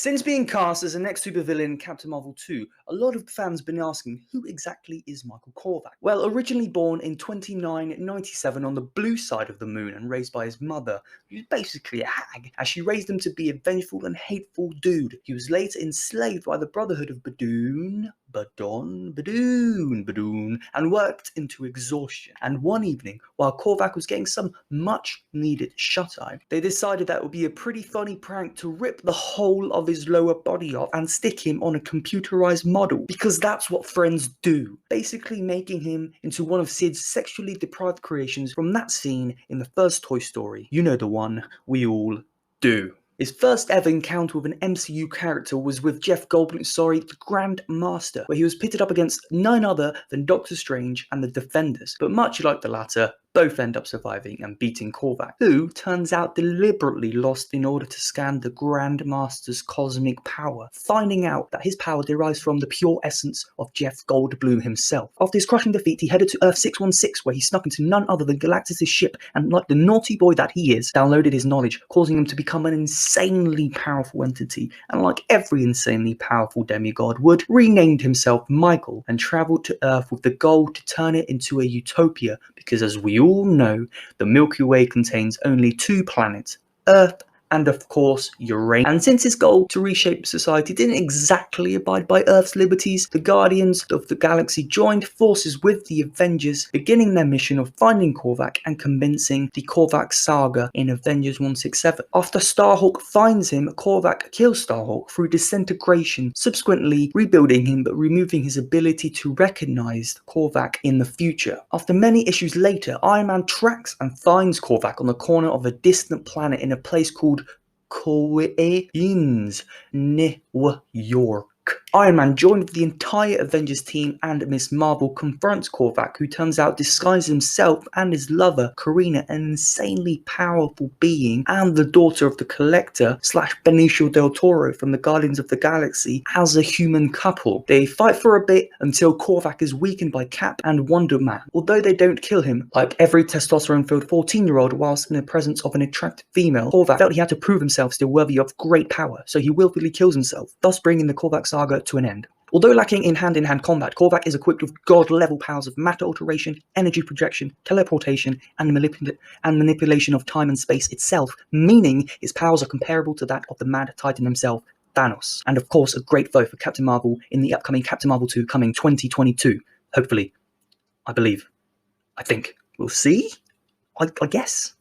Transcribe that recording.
Since being cast as the next supervillain in Captain Marvel 2, a lot of fans have been asking, who exactly is Michael Korvac? Well, originally born in 2997 on the blue side of the moon and raised by his mother, who was basically a hag, as she raised him to be a vengeful and hateful dude. He was later enslaved by the Brotherhood of Badoon, and worked into exhaustion. And one evening, while Korvac was getting some much needed shut-eye, they decided that it would be a pretty funny prank to rip the whole of his lower body off and stick him on a computerized model, because that's what friends do, basically making him into one of Sid's sexually deprived creations from that scene in the first Toy Story. You know, the one we all do. His first ever encounter with an MCU character was with Jeff Goldblum's the Grand Master, where he was pitted up against none other than Doctor Strange and the Defenders. But much like the latter, both end up surviving and beating Korvac, who turns out deliberately lost in order to scan the Grand Master's cosmic power, finding out that his power derives from the pure essence of Jeff Goldblum himself. After his crushing defeat, he headed to Earth 616, where he snuck into none other than Galactus' ship, and like the naughty boy that he is, downloaded his knowledge, causing him to become an insanely powerful entity, and like every insanely powerful demigod would, renamed himself Michael and travelled to Earth with the goal to turn it into a utopia, because as we all know, the Milky Way contains only two planets, Earth and of course Uranus. And since his goal to reshape society didn't exactly abide by Earth's liberties, the Guardians of the Galaxy joined forces with the Avengers, beginning their mission of finding Korvac and commencing the Korvac saga in Avengers 167. After Starhawk finds him, Korvac kills Starhawk through disintegration, subsequently rebuilding him but removing his ability to recognize Korvac in the future. After many issues later, Iron Man tracks and finds Korvac on the corner of a distant planet in a place called Queens, New York. Iron Man, joined with the entire Avengers team and Miss Marvel, confronts Korvac, who turns out disguises himself and his lover, Karina, an insanely powerful being, and the daughter of the Collector / Benicio del Toro from the Guardians of the Galaxy, as a human couple. They fight for a bit until Korvac is weakened by Cap and Wonder Man. Although they don't kill him, like every testosterone-filled 14-year-old whilst in the presence of an attractive female, Korvac felt he had to prove himself still worthy of great power, so he willfully kills himself, thus bringing the Korvac saga to an end. Although lacking in hand-in-hand combat, Korvac is equipped with god-level powers of matter alteration, energy projection, teleportation, and manipulation of time and space itself, meaning his powers are comparable to that of the Mad Titan himself, Thanos. And of course, a great foe for Captain Marvel in the upcoming Captain Marvel 2 coming 2022. Hopefully. I believe. I think. We'll see? I guess.